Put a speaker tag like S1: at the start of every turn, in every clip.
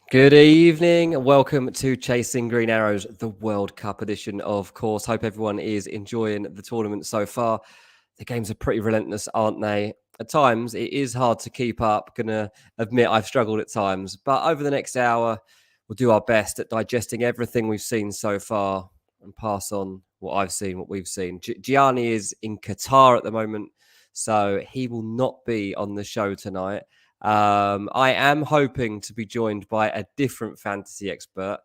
S1: Good evening and welcome to Chasing Green Arrows, the World Cup edition, of course. Hope everyone is enjoying the tournament so far. The games are pretty relentless, aren't they? At times, it is hard to keep up. Gonna admit I've struggled at times, but over the next hour, we'll do our best at digesting everything we've seen so far and pass on what I've seen, what we've seen. Gianni is in Qatar at the moment, so he will not be on the show tonight. I am hoping to be joined by a different fantasy expert.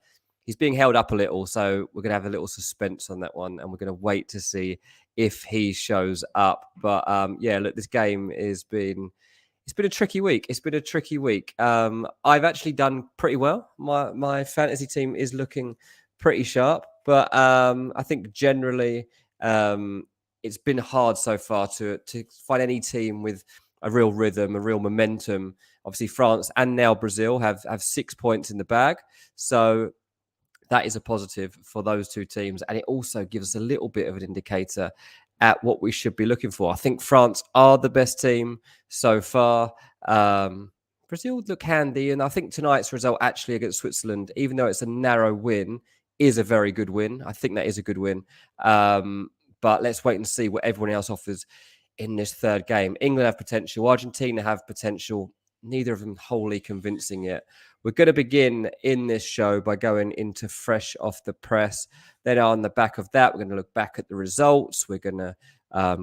S1: He's being held up a little, so we're going to have a little suspense on that one, and we're going to wait to see if he shows up. But yeah, look, this game has been it's been a tricky week. It's been a tricky week. I've actually done pretty well. My fantasy team is looking pretty sharp, but I think generally it's been hard so far to find any team with a real rhythm, a real momentum. Obviously, France and now Brazil have 6 points in the bag. So that is a positive for those two teams. And it also gives us a little bit of an indicator at what we should be looking for. I think France are the best team so far. Brazil look handy. And I think tonight's result actually against Switzerland, even though it's a narrow win, is a very good win. I think that is a good win. But let's wait and see what everyone else offers in this third game. England have potential. Argentina have potential. Neither of them wholly convincing yet. We're going to begin in this show by going into fresh off the press. Then on the back of that, we're going to look back at the results. We're going to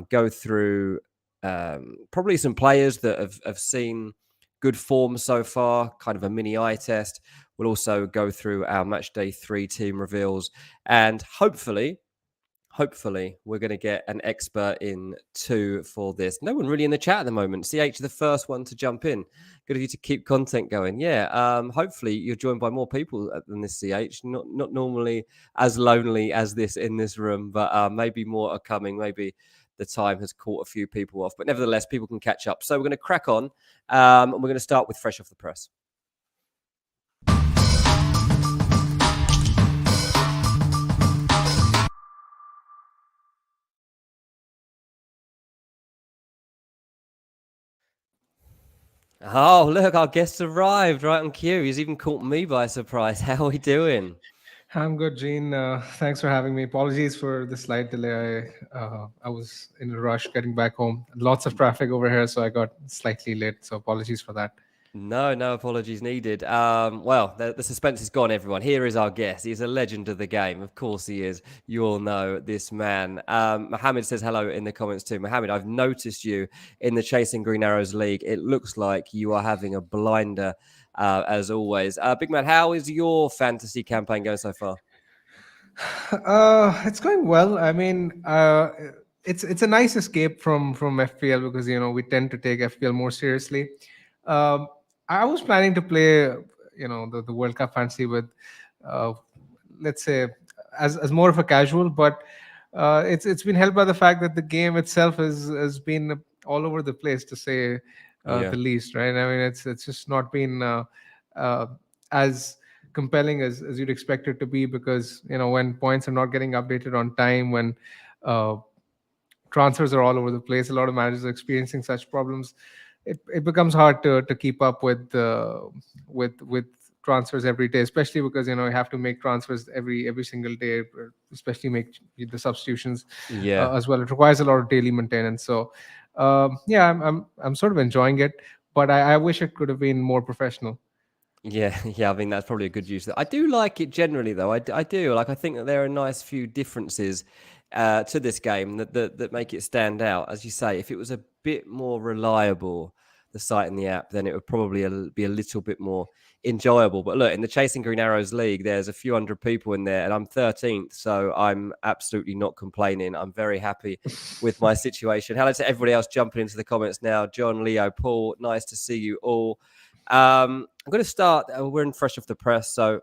S1: go through probably some players that have seen good form so far, kind of a mini eye test. We'll also go through our Matchday 3 team reveals. And hopefully, we're going to get an expert in too for this. No one really in the chat at the moment. CH, the first one to jump in. Good of you to keep content going. Yeah, hopefully you're joined by more people than this, CH. Not normally as lonely as this in this room, but maybe more are coming. Maybe the time has caught a few people off. But nevertheless, people can catch up. So we're going to crack on, and we're going to start with Fresh Off the Press. Oh, look, our guest arrived right on cue. He's even caught me by surprise. How are we doing?
S2: I'm good, Gene. Thanks for having me. Apologies for the slight delay. I was in a rush getting back home. Lots of traffic over here, so I got slightly late. So apologies for that.
S1: No apologies needed. Well, the suspense is gone, everyone. Here is our guest. He's a legend of the game. Of course he is. You all know this man. Mohammed says hello in the comments too. Mohammed, I've noticed you in the Chasing Green Arrows League. It looks like you are having a blinder, as always. Big man, how is your fantasy campaign going so far?
S2: It's going well. I mean, it's a nice escape from FPL because we tend to take FPL more seriously. Um, I was planning to play, the World Cup fantasy with, uh, let's say, as more of a casual, but it's been helped by the fact that the game itself has been all over the place, to say
S1: Yeah.
S2: the least, right? I mean, it's just not been uh, as compelling as you'd expect it to be, because when points are not getting updated on time, when uh, transfers are all over the place, a lot of managers are experiencing such problems. It becomes hard to keep up with transfers every day, especially because you have to make transfers every single day, especially make the substitutions
S1: Yeah.
S2: as well. It requires a lot of daily maintenance. So yeah, I'm sort of enjoying it, but I wish it could have been more professional.
S1: Yeah, yeah. I mean, that's probably a good use. I do like it generally, though. I do like. I think that there are a nice few differences to this game that make it stand out. As you say, if it was a bit more reliable, the site and the app, then it would probably be a little bit more enjoyable. But look, in the Chasing Green Arrows League, there's a few hundred people in there, and I'm 13th, so I'm absolutely not complaining. I'm very happy with my situation. Hello to everybody else jumping into the comments now. John, Leo, Paul, nice to see you all. I'm going to start. We're in fresh off the press, so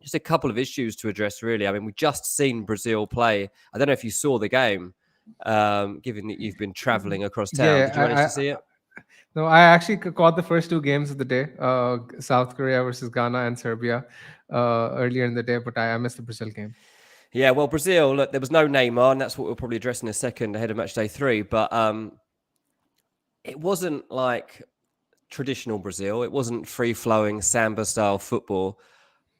S1: just a couple of issues to address. Really, I mean, we just seen Brazil play. I don't know if you saw the game, given that you've been traveling across town.
S2: Yeah,
S1: Did you manage to see it?
S2: no, I actually caught the first two games of the day, South Korea versus Ghana and Serbia, earlier in the day, but I missed the Brazil game.
S1: Yeah, well, Brazil. Look, there was no Neymar, and that's what we'll probably address in a second ahead of match day 3. But it wasn't like traditional Brazil. It wasn't free flowing samba style football,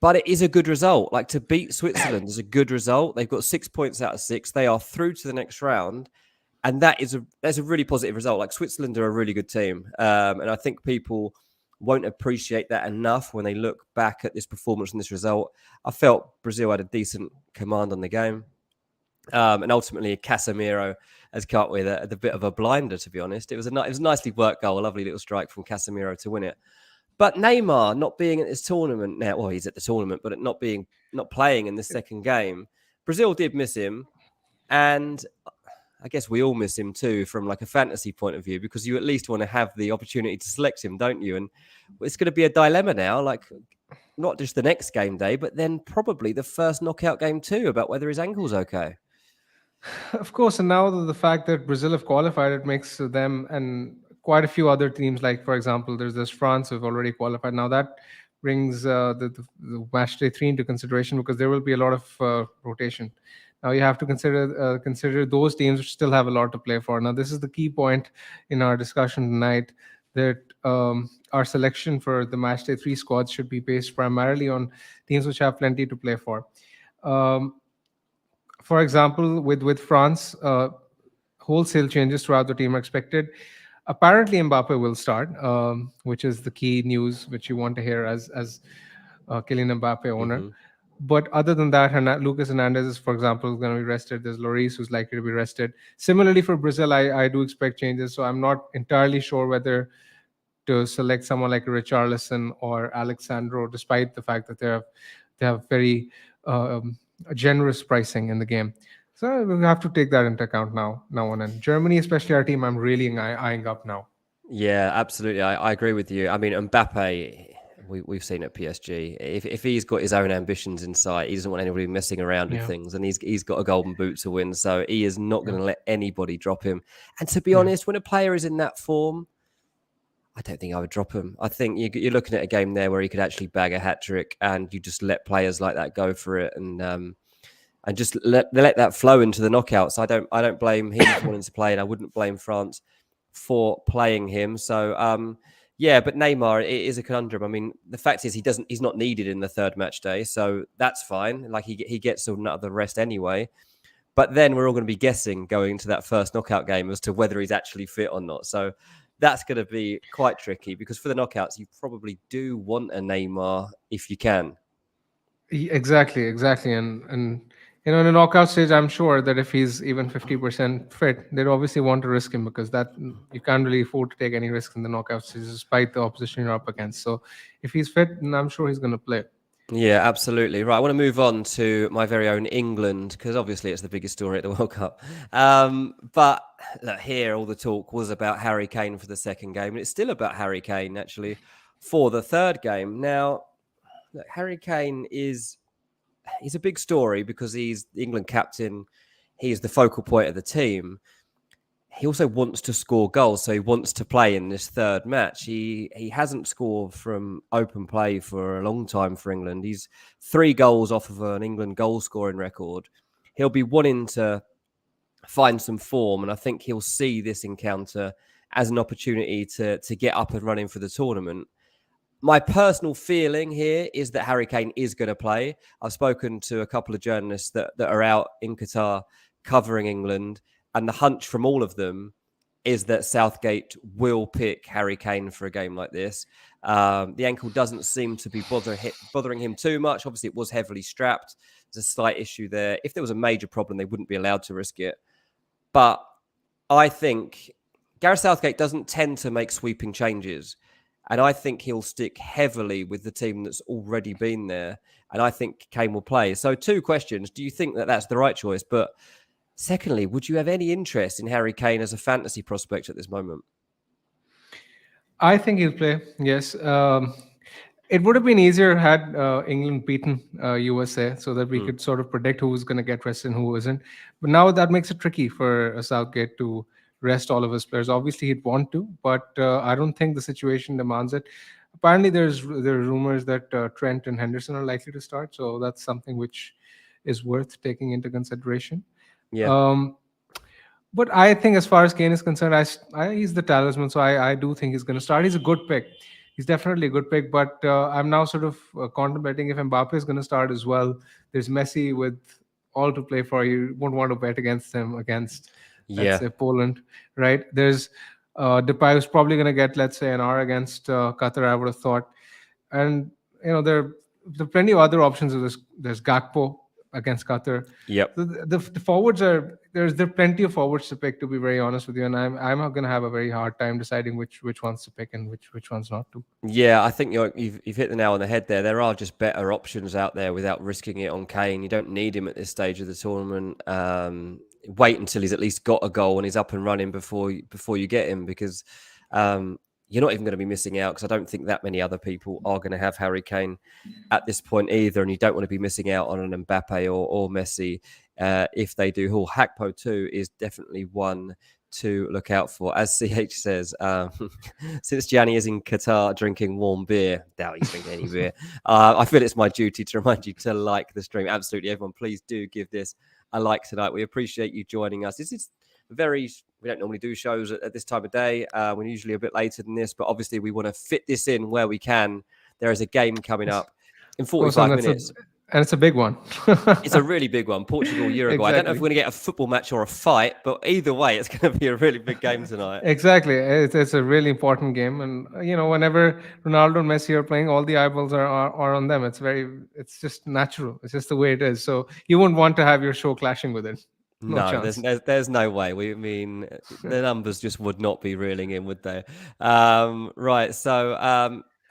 S1: but it is a good result. Like to beat Switzerland is a good result. They've got 6 points out of six. They are through to the next round, and that's a really positive result. Like Switzerland are a really good team, and I think people won't appreciate that enough when they look back at this performance and this result. I felt Brazil had a decent command on the game. And ultimately, Casemiro has come up with a bit of a blinder. To be honest, it was a nicely worked goal, a lovely little strike from Casemiro to win it. But Neymar not being at this tournament now, well, he's at the tournament, but not playing in the second game, Brazil did miss him, and I guess we all miss him too from like a fantasy point of view because you at least want to have the opportunity to select him, don't you? And it's going to be a dilemma now, like not just the next game day, but then probably the first knockout game too, about whether his ankle's okay.
S2: Of course, and now the fact that Brazil have qualified, it makes them and quite a few other teams, like for example, there's this France who've already qualified. Now that brings the match day three into consideration because there will be a lot of rotation. Now you have to consider those teams which still have a lot to play for. Now this is the key point in our discussion tonight that our selection for the match day three squads should be based primarily on teams which have plenty to play for. Um, for example, with France, wholesale changes throughout the team are expected. Apparently, Mbappe will start, which is the key news which you want to hear as Kylian Mbappe owner.
S1: Mm-hmm.
S2: But other than that, Lucas Hernandez is, for example, going to be rested. There's Lloris who's likely to be rested. Similarly for Brazil, I do expect changes. So I'm not entirely sure whether to select someone like Richarlison or Alexandro, despite the fact that they have very um, generous pricing in the game. So we have to take that into account now on. And Germany, especially our team, I'm really eyeing up now.
S1: Yeah, absolutely. I agree with you. I mean, Mbappe, we've seen at PSG. If he's got his own ambitions in sight, he doesn't want anybody messing around with
S2: Yeah,
S1: things, and he's got a golden boot to win. So he is not
S2: yeah,
S1: going to let anybody drop him. And to be
S2: yeah.
S1: honest, when a player is in that form, I don't think I would drop him. I think you're looking at a game there where he could actually bag a hat trick, and you just let players like that go for it, and just let that flow into the knockouts. I don't blame him for wanting to play, and I wouldn't blame France for playing him. So yeah, but Neymar, it is a conundrum. I mean, the fact is he's not needed in the third match day, so that's fine. Like he gets another rest anyway. But then we're all going to be guessing going into that first knockout game as to whether he's actually fit or not. So that's going to be quite tricky because for the knockouts, you probably do want a Neymar if you can.
S2: Exactly, and in the knockout stage, I'm sure that if he's even 50% fit, they'd obviously want to risk him because that you can't really afford to take any risks in the knockout stage, despite the opposition you're up against. So if he's fit, then I'm sure he's going to play.
S1: Yeah, absolutely. Right. I want to move on to my very own England because obviously it's the biggest story at the World Cup. But look, here, all the talk was about Harry Kane for the second game, and it's still about Harry Kane actually for the third game. Now, look, Harry Kane he's a big story because he's the England captain. He's the focal point of the team. He also wants to score goals, so he wants to play in this third match. He hasn't scored from open play for a long time for England. He's 3 goals off of an England goal scoring record. He'll be wanting to find some form, and I think he'll see this encounter as an opportunity to get up and running for the tournament. My personal feeling here is that Harry Kane is going to play. I've spoken to a couple of journalists that are out in Qatar covering England, and the hunch from all of them is that Southgate will pick Harry Kane for a game like this. The ankle doesn't seem to be bothering him too much. Obviously, it was heavily strapped. There's a slight issue there. If there was a major problem, they wouldn't be allowed to risk it. But I think Gareth Southgate doesn't tend to make sweeping changes. And I think he'll stick heavily with the team that's already been there. And I think Kane will play. So 2 questions. Do you think that that's the right choice? But secondly, would you have any interest in Harry Kane as a fantasy prospect at this moment?
S2: I think he'll play. Yes. It would have been easier had England beaten USA so that we
S1: Mm.
S2: could sort of predict who was going to get rested and who isn't. But now that makes it tricky for Southgate to rest all of his players. Obviously, he'd want to, but I don't think the situation demands it. Apparently, there are rumors that Trent and Henderson are likely to start, so that's something which is worth taking into consideration.
S1: Yeah.
S2: Um, But I think, as far as Kane is concerned, he's the talisman, so I do think he's going to start. He's a good pick. He's definitely a good pick. But I'm now sort of contemplating if Mbappe is going to start as well. There's Messi with all to play for. You won't want to bet against him against, let's
S1: Yeah,
S2: say, Poland, right? There's Depay, who's probably going to get, let's say, an hour against Qatar, I would have thought. And there are plenty of other options. There's Gakpo against Qatar.
S1: yep.
S2: So the forwards are there are plenty of forwards to pick, to be very honest with you, and I'm going to have a very hard time deciding which ones to pick and which ones not to.
S1: Yeah, I think you've hit the nail on the head there. There are just better options out there without risking it on Kane. You don't need him at this stage of the tournament. Wait until he's at least got a goal and he's up and running before you get him, because um, you're not even going to be missing out, because I don't think that many other people are going to have Harry Kane at this point either, and you don't want to be missing out on an Mbappe or Messi if they do. Hall Hackpo too is definitely one to look out for. As CH says, since Gianni is in Qatar drinking warm beer, doubt he's drinking any beer. I feel it's my duty to remind you to like the stream. Absolutely, everyone, please do give this a like tonight. We appreciate you joining us. This is we don't normally do shows at this time of day. We're usually a bit later than this, but obviously we want to fit this in where we can. There is a game coming up in
S2: Of course, and
S1: 45 minutes.
S2: it's a big one.
S1: It's a really big one. Portugal, Uruguay. I don't know if
S2: Exactly.
S1: we're going to get a football match or a fight, but either way, it's going to be a really big game tonight.
S2: Exactly. It's a really important game, and whenever Ronaldo and Messi are playing, all the eyeballs are on them. It's just natural. It's just the way it is. So you wouldn't want to have your show clashing with it. No
S1: No, there's,
S2: chance.
S1: there's there's no way. The numbers just would not be reeling in, would they? Right. So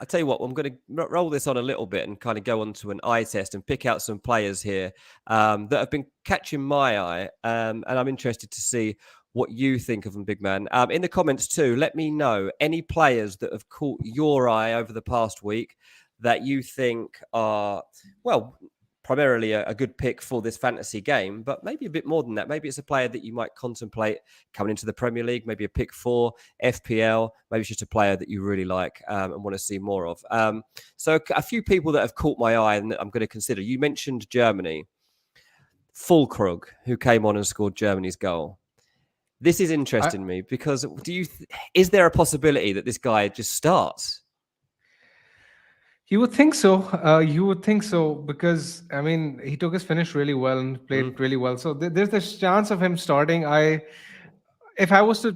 S1: I tell you what, I'm going to roll this on a little bit and kind of go on to an eye test and pick out some players here that have been catching my eye, and I'm interested to see what you think of them, big man. In the comments too, let me know any players that have caught your eye over the past week that you think are, well, primarily a good pick for this fantasy game, but maybe a bit more than that. Maybe it's a player that you might contemplate coming into the Premier League, maybe a pick for FPL, maybe it's just a player that you really like and want to see more of. So a few people that have caught my eye and that I'm going to consider. You mentioned Germany. Fulkrug, who came on and scored Germany's goal. This is
S2: I,
S1: interesting me because is there a possibility that this guy just starts?
S2: You would think so. You would think so because I mean he took his finish really well and
S1: Mm,
S2: played really well. So there's this chance of him starting. If I was to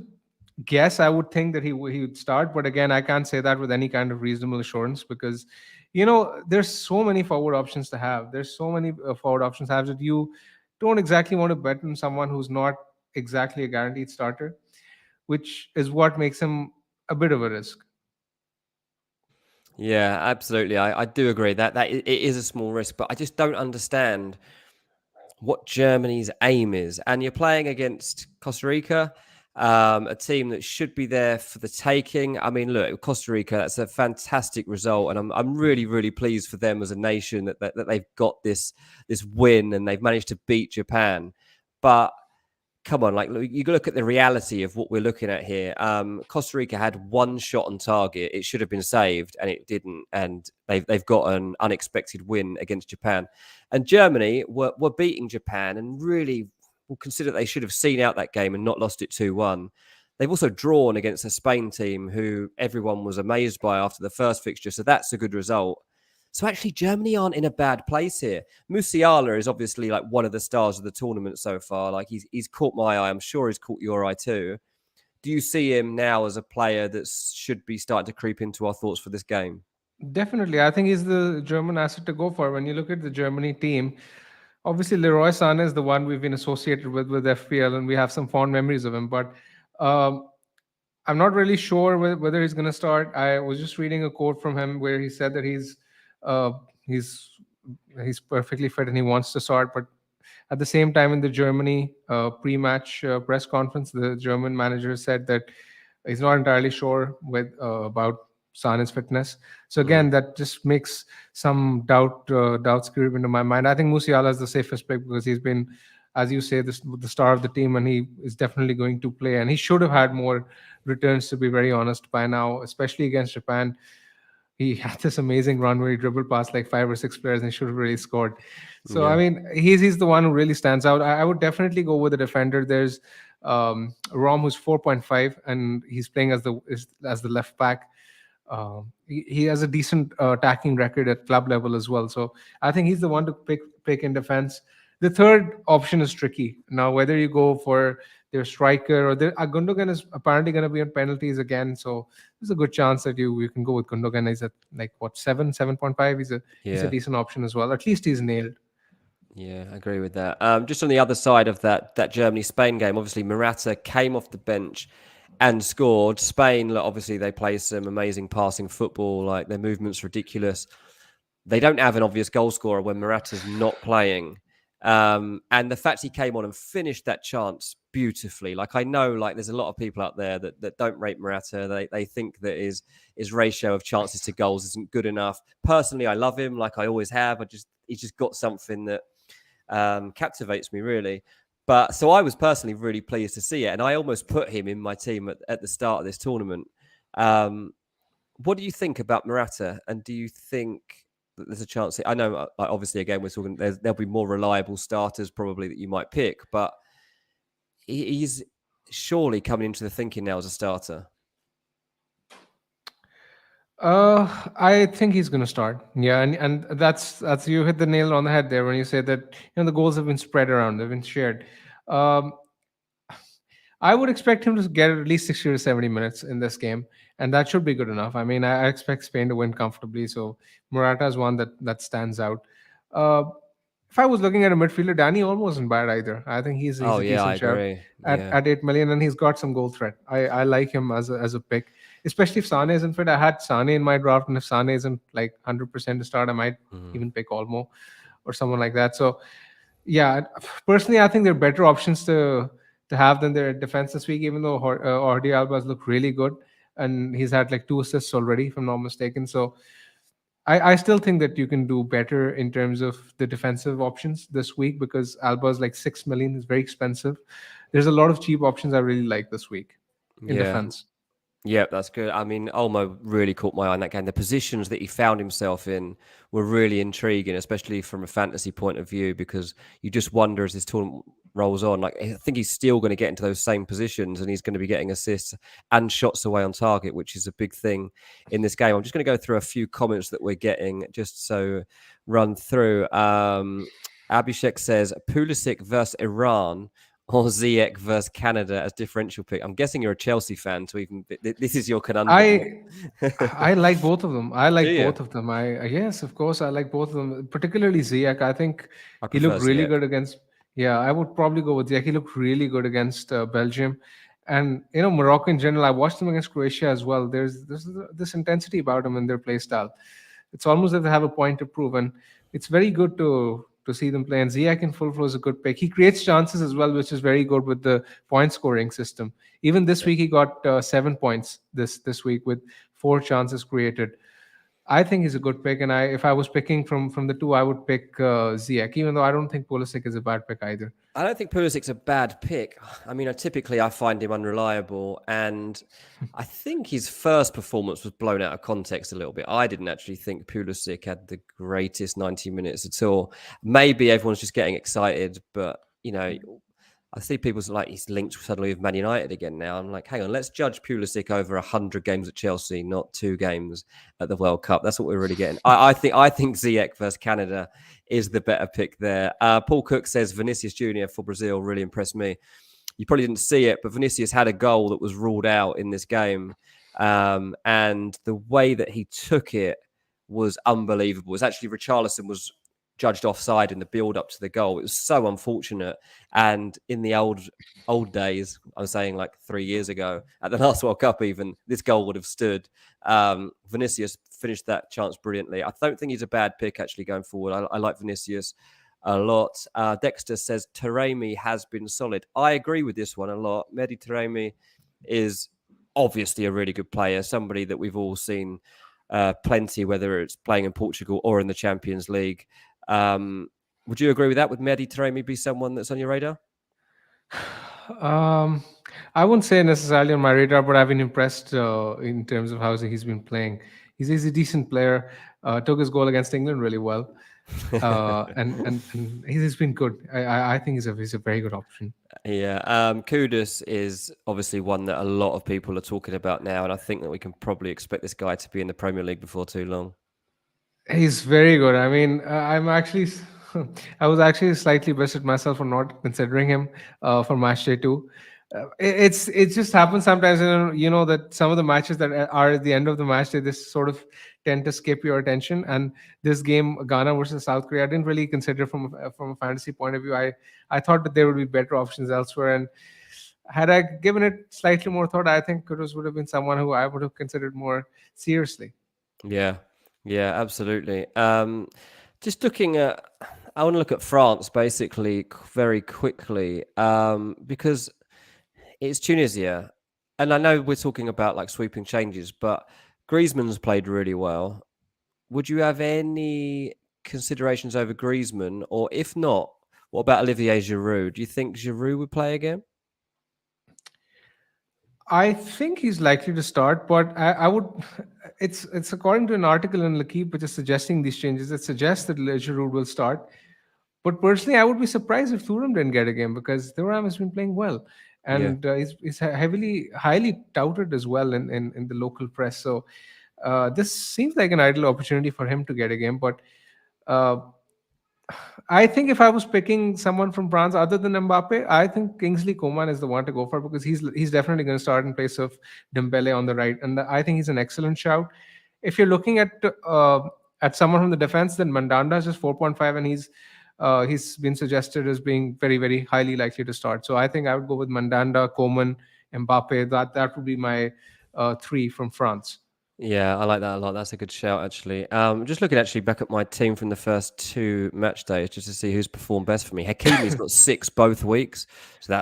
S2: guess, I would think that he would start. But again, I can't say that with any kind of reasonable assurance because there's so many forward options to have. There's so many forward options to have that you don't exactly want to bet on someone who's not exactly a guaranteed starter, which is what makes him a bit of a risk.
S1: yeah, absolutely. I do agree that it is a small risk, but I just don't understand what Germany's aim is. And you're playing against Costa Rica, a team that should be there for the taking. I mean, look, Costa Rica, that's a fantastic result. And I'm really, really pleased for them as a nation that they've got this win and they've managed to beat Japan. But come on, like you look at the reality of what we're looking at here. Costa Rica had one shot on target; it should have been saved, and it didn't. And they've got an unexpected win against Japan. And Germany were beating Japan, and really will consider they should have seen out that game and not lost it 2-1. They've also drawn against a Spain team who everyone was amazed by after the first fixture, so that's a good result. So actually, Germany aren't in a bad place here. Musiala is obviously like one of the stars of the tournament so far. Like he's caught my eye. I'm sure he's caught your eye too. Do you see him now as a player that should be starting to creep into our thoughts for this game?
S2: Definitely. I think he's the German asset to go for. When you look at the Germany team, obviously Leroy Sané is the one we've been associated with FPL, and we have some fond memories of him. But um, I'm not really sure whether he's going to start. I was just reading a quote from him where he said that uh, he's he's perfectly fit and he wants to start. But at the same time, in the Germany pre-match press conference, the German manager said that he's not entirely sure about Sane's fitness. So
S1: Mm,
S2: again, that just makes some doubts creep into my mind. I think Musiala is the safest pick because he's been, as you say, the star of the team, and he is definitely going to play. And he should have had more returns, to be very honest, by now, especially against Japan. He had this amazing run where he dribbled past like five or six players and he should have really scored. So I
S1: yeah.
S2: mean, he's the one who really stands out. I would definitely go with a defender. There's Rom, who's 4.5, and he's playing as the left back. He has a decent attacking record at club level as well. So I think he's the one to pick in defense. The third option is tricky. Now, whether you go for their striker or Gundogan is apparently going to be on penalties again. So there's a good chance that you can go with Gundogan. He's at like what 7.5. He's a
S1: Yeah.
S2: decent option as well. At least he's nailed.
S1: Yeah, I agree with that. Just on the other side of that Germany Spain game, obviously Morata came off the bench and scored. Spain, look, obviously they play some amazing passing football. Like their movement's ridiculous. They don't have an obvious goal scorer when Morata's not playing. And the fact he came on and finished that chance beautifully. Like I know, like there's a lot of people out there that don't rate Morata. They think that his ratio of chances to goals isn't good enough. Personally, I love him, like I always have. He's just got something that captivates me really. But so I was personally really pleased to see it, and I almost put him in my team at the start of this tournament. Um, what do you think about Morata, and do you think that there's a chance? I know, like, obviously, again, we're talking. There'll be more reliable starters probably that you might pick, but he's surely coming into the thinking now as a starter.
S2: I think he's going to start. Yeah, and that's you hit the nail on the head there when you say that the goals have been spread around, they've been shared. Um, I would expect him to get at least 60 to 70 minutes in this game, and that should be good enough. I mean, I expect Spain to win comfortably, so Morata is one that stands out. Uh, if I was looking at a midfielder, Danny Olmo wasn't bad either. I think he's
S1: Oh
S2: a
S1: yeah, I
S2: decent shout
S1: agree.
S2: at,
S1: Yeah.
S2: at 8 million, and he's got some goal threat. I like him as a pick, especially if Sane isn't fit. I had Sane in my draft, and if Sane isn't like 100% to start, I might
S1: Mhm.
S2: even pick Olmo or someone like that. So yeah, personally, I think they're better options to have than their defense this week. Even though Jordi Alba's looked really good, and he's had like 2 assists already, if I'm not mistaken. So I still think that you can do better in terms of the defensive options this week because Alba's like 6 million is very expensive. There's a lot of cheap options I really like this week in
S1: Yeah.
S2: defense.
S1: Yeah, that's good. I mean, Olmo really caught my eye in that game. The positions that he found himself in were really intriguing, especially from a fantasy point of view, because you just wonder as this tournament rolls on. Like, I think he's still going to get into those same positions and he's going to be getting assists and shots away on target, which is a big thing in this game. I'm just going to go through a few comments that we're getting just so run through. Abhishek says Pulisic versus Iran or Ziyech versus Canada as differential pick. I'm guessing you're a Chelsea fan to even. This is your conundrum.
S2: I I like both of them. I
S1: Do
S2: like
S1: you?
S2: both of them. I yes, of course, I like both of them. Particularly Ziyech. I think
S1: I
S2: he
S1: prefer
S2: looked really
S1: Ziyech.
S2: good against. Yeah, I would probably go with Ziyech. He looked really good against Belgium, and Morocco in general. I watched them against Croatia as well. There's this intensity about them in their play style. It's almost that they have a point to prove, and it's very good to see them play. And Ziyech in full flow is a good pick. He creates chances as well, which is very good with the point scoring system. Even this
S1: Yeah.
S2: week, he got 7 points this week with 4 chances created. I think he's a good pick, and if I was picking from the two, I would pick Ziyech, even though I don't think Pulisic is a bad pick either.
S1: I don't think Pulisic's a bad pick. I mean, typically I find him unreliable, and I think his first performance was blown out of context a little bit. I didn't actually think Pulisic had the greatest 90 minutes at all. Maybe everyone's just getting excited, but I see people like he's linked suddenly with Man United again now. I'm like, hang on, let's judge Pulisic over 100 games at Chelsea, not 2 games at the World Cup. That's what we're really getting. I think Ziyech versus Canada is the better pick there. Paul Cook says Vinicius Junior for Brazil really impressed me. You probably didn't see it, but Vinicius had a goal that was ruled out in this game, and the way that he took it was unbelievable. It's actually Richarlison was judged offside in the build up to the goal. It was so unfortunate. And in the old days, I was saying like 3 years ago at the last World Cup, even this goal would have stood. Vinicius finished that chance brilliantly. I don't think he's a bad pick actually going forward. I like Vinicius a lot. Dexter says Taremi has been solid. I agree with this one a lot. Mehdi Taremi is obviously a really good player, somebody that we've all seen plenty, whether it's playing in Portugal or in the Champions League. Would you agree with that? Would Mehdi Taremi be someone that's on your radar?
S2: Um, I wouldn't say necessarily on my radar, but I've been impressed in terms of how he's been playing. He's a decent player. Took his goal against England really well. And he's been good. I think he's a very good option.
S1: Yeah, Kudus is obviously one that a lot of people are talking about now, and I think that we can probably expect this guy to be in the Premier League before too long.
S2: He's very good. I mean, I was actually slightly pissed at myself for not considering him for match day two. It just happens sometimes. You know that some of the matches that are at the end of the match, they just sort of tend to skip your attention. And this game, Ghana versus South Korea, I didn't really consider from a fantasy point of view. I thought that there would be better options elsewhere, and had I given it slightly more thought, I think Kudus would have been someone who I would have considered more seriously.
S1: Yeah, yeah, absolutely. Just looking at, I want to look at France basically very quickly because it's Tunisia, and I know we're talking about like sweeping changes, but Griezmann's played really well. Would you have any considerations over Griezmann, or if not, what about Olivier Giroud? Do you think Giroud would play again?
S2: I think he's likely to start, but I would. It's according to an article in L'Equipe which is suggesting these changes. It suggests that Giroud will start. But personally, I would be surprised if Thuram didn't get a game because Thuram has been playing well,
S1: Yeah.
S2: and he's highly touted as well in the local press. So this seems like an ideal opportunity for him to get a game. But uh, I think if I was picking someone from France other than Mbappe, I think Kingsley Coman is the one to go for because he's definitely going to start in place of Dembele on the right, and I think he's an excellent shout. If you're looking at someone from the defense, then Mandanda is just 4.5, and he's been suggested as being very very highly likely to start. So I think I would go with Mandanda, Coman, Mbappe. That would be my three from France.
S1: Yeah, I like that a lot. That's a good shout, actually. Just looking actually back at my team from the first two match days, just to see who's performed best for me. Hakimi's got six both weeks, so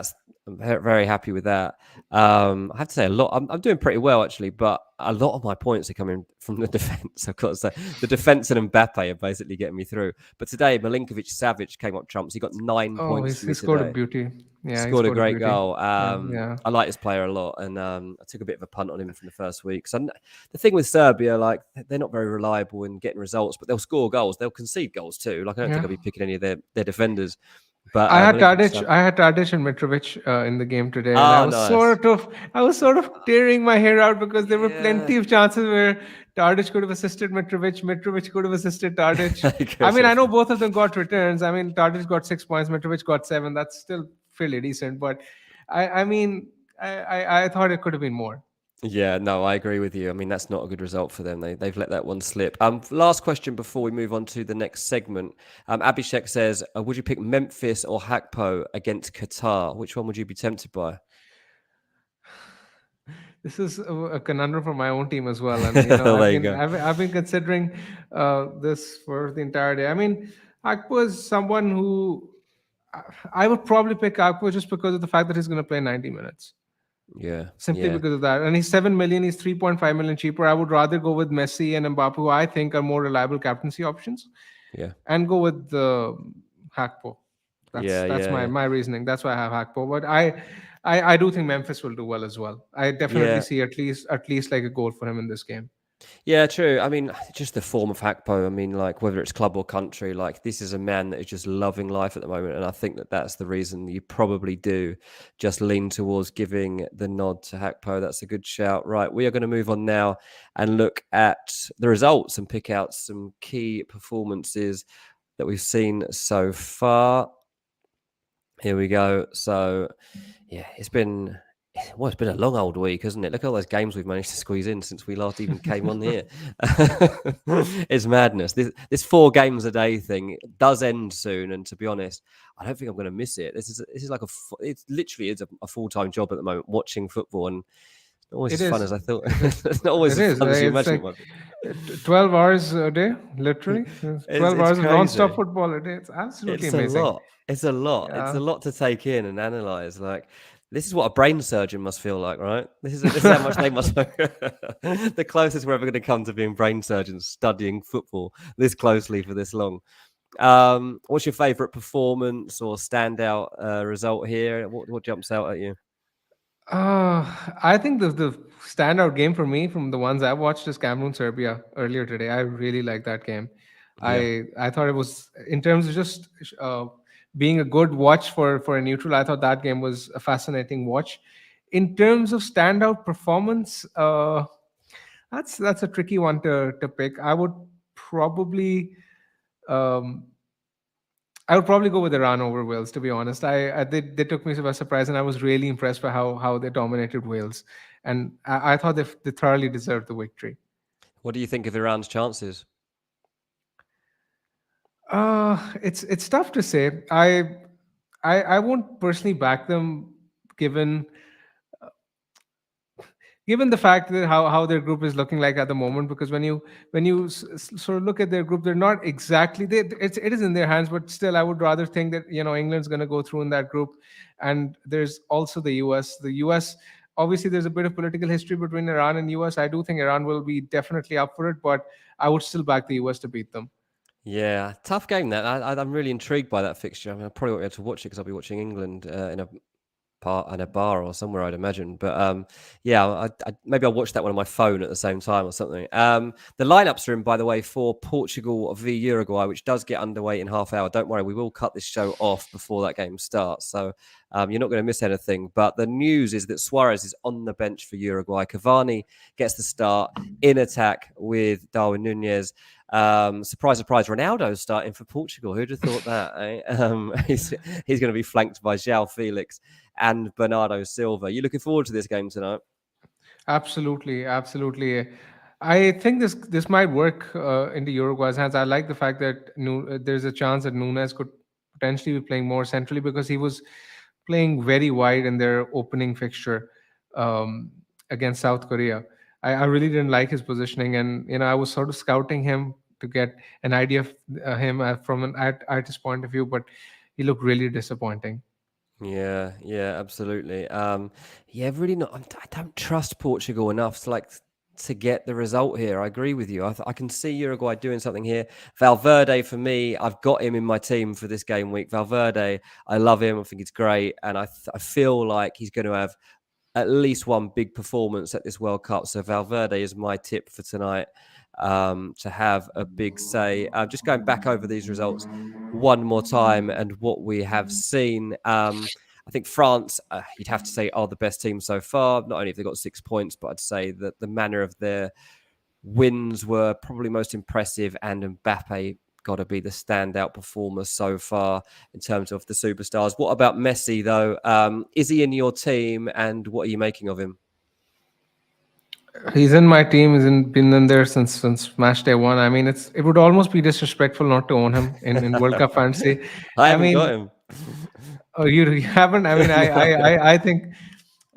S1: I'm very happy with that. I have to say a lot. I'm doing pretty well actually, but a lot of my points are coming from the defense. I've got to say the defense and Mbappe are basically getting me through. But today, Milinkovic Savic came up trumps. He got 9 points for
S2: He
S1: me
S2: scored a
S1: today.
S2: beauty. Yeah, he
S1: Scored a
S2: scored a
S1: great
S2: beauty.
S1: goal.
S2: Yeah, yeah.
S1: I like this player a lot, and I took a bit of a punt on him from the first week. So the thing with Serbia, like they're not very reliable in getting results, but they'll score goals. They'll concede goals too. Like I don't think
S2: Yeah.
S1: I'll be picking any of their defenders, but
S2: I had
S1: Milinkovic
S2: Tadic.
S1: Savic.
S2: I had Tadic and Mitrovic in the game today, and
S1: Oh, nice.
S2: I was sort of tearing my hair out because there were
S1: Yeah,
S2: plenty of chances where Tadic could have assisted Mitrovic, Mitrovic could have assisted Tadic.
S1: I
S2: I
S1: could
S2: mean, I
S1: have.
S2: know both of them got returns. I mean, Tadic got 6 points, Mitrovic got seven. That's still fairly decent, but I mean, I thought it could have been more.
S1: Yeah, no, I agree with you. I mean, that's not a good result for them. They've let that one slip. Last question before we move on to the next segment. Abhishek says, "Would you pick Memphis or Hakpo against Qatar? Which one would you be tempted by?"
S2: This is a conundrum for my own team as well, and
S1: There you go.
S2: I've been considering this for the entire day. I mean, Akpo is someone who I would probably pick Akpo just because of the fact that he's going to play 90 minutes.
S1: Yeah,
S2: Simply
S1: yeah,
S2: because of that, and he's 7 million. He's 3.5 million cheaper. I would rather go with Messi and Mbappe, who I think are more reliable captaincy options,
S1: yeah,
S2: and go with the Hakpo. That's
S1: yeah,
S2: my
S1: yeah,
S2: my reasoning. That's why I have Hakpo. But I do think Memphis will do well as well. I definitely
S1: yeah.
S2: see at least like a goal for him in this game.
S1: Yeah, true. I mean, just the form of Hakpo. I mean, like whether it's club or country, like this is a man that is just loving life at the moment, and I think that that's the reason you probably do just lean towards giving the nod to Hakpo. That's a good shout. Right, we are going to move on now and look at the results and pick out some key performances that we've seen so far. Here we go. So, yeah, it's been a long old week, hasn't it? Look at all those games we've managed to squeeze in since we last even came on here. It's madness. This 4 games a day thing does end soon, and to be honest, I don't think I'm going to miss it. This is like it literally is a full-time job at the moment watching football, and it's not always
S2: It
S1: as fun
S2: is.
S1: as I thought.
S2: It is.
S1: It's not always
S2: It
S1: as
S2: is.
S1: fun as you
S2: It's
S1: imagine it
S2: like
S1: might be.
S2: 12 hours a day, literally.
S1: It's
S2: 12
S1: it's
S2: hours of non-stop
S1: crazy.
S2: football a day. It's absolutely
S1: It's a
S2: amazing.
S1: lot. It's a lot. It's a
S2: Yeah.
S1: lot to take in and analyze. Like this is what a brain surgeon must feel like, right? This is how much they must. The closest we're ever going to come to being brain surgeons studying football this closely for this long. What's your favourite performance or standout result here? What jumps out at you?
S2: I think the standout game for me from the ones I've watched is Cameroon Serbia earlier today. I really like that game.
S1: Yeah.
S2: I thought it was, in terms of just being a good watch for a neutral. I thought that game was a fascinating watch. In terms of standout performance, that's a tricky one to pick. Probably um, I would probably go with Iran over Wales. To be honest, they took me by surprise, and I was really impressed by how they dominated Wales, and I thought they thoroughly deserved the victory.
S1: What do you think of Iran's chances?
S2: It's tough to say. I won't personally back them, given given the fact that how their group is looking like at the moment. Because when you sort of look at their group, they're not exactly it is in their hands, but still I would rather think that England's going to go through in that group. And there's also the US. Obviously there's a bit of political history between Iran and US. I do think Iran will be definitely up for it, but I would still back the US to beat them.
S1: Yeah, tough game that. I'm really intrigued by that fixture. I mean, I probably won't be able to watch it because I'll be watching England in a bar or somewhere, I'd imagine. But yeah, maybe I'll watch that one on my phone at the same time or something. The lineups are in, by the way, for Portugal v Uruguay, which does get underway in half hour. Don't worry, we will cut this show off before that game starts, so you're not going to miss anything. But the news is that Suarez is on the bench for Uruguay. Cavani gets the start in attack with Darwin Nunez. Surprise, surprise, Ronaldo's starting for Portugal. Who'd have thought that? Eh? He's going to be flanked by João Felix and Bernardo Silva. You looking forward to this game tonight?
S2: Absolutely, absolutely. I think this might work into Uruguay's hands. I like the fact that there's a chance that Nunes could potentially be playing more centrally, because he was playing very wide in their opening fixture um, against South Korea. I really didn't like his positioning, and I was sort of scouting him to get an idea of him from an artist point of view, but he looked really disappointing.
S1: Yeah, yeah, absolutely. Yeah, really not. I don't trust Portugal enough to get the result here. I agree with you. I can see Uruguay doing something here. Valverde, for me, I've got him in my team for this game week. Valverde, I love him. I think he's great, and I feel like he's going to have at least one big performance at this World Cup. So Valverde is my tip for tonight, to have a big say. Just going back over these results one more time and what we have seen. I think France, you'd have to say, are the best team so far. Not only have they got 6 points, but I'd say that the manner of their wins were probably most impressive, and Mbappe got to be the standout performer so far in terms of the superstars. What about Messi, though? Is he in your team, and what are you making of him?
S2: He's in my team. Been in there since Matchday 1. I mean, it would almost be disrespectful not to own him in World Cup fantasy.
S1: I
S2: I
S1: haven't got
S2: mean,
S1: him.
S2: oh, you haven't. I mean, I think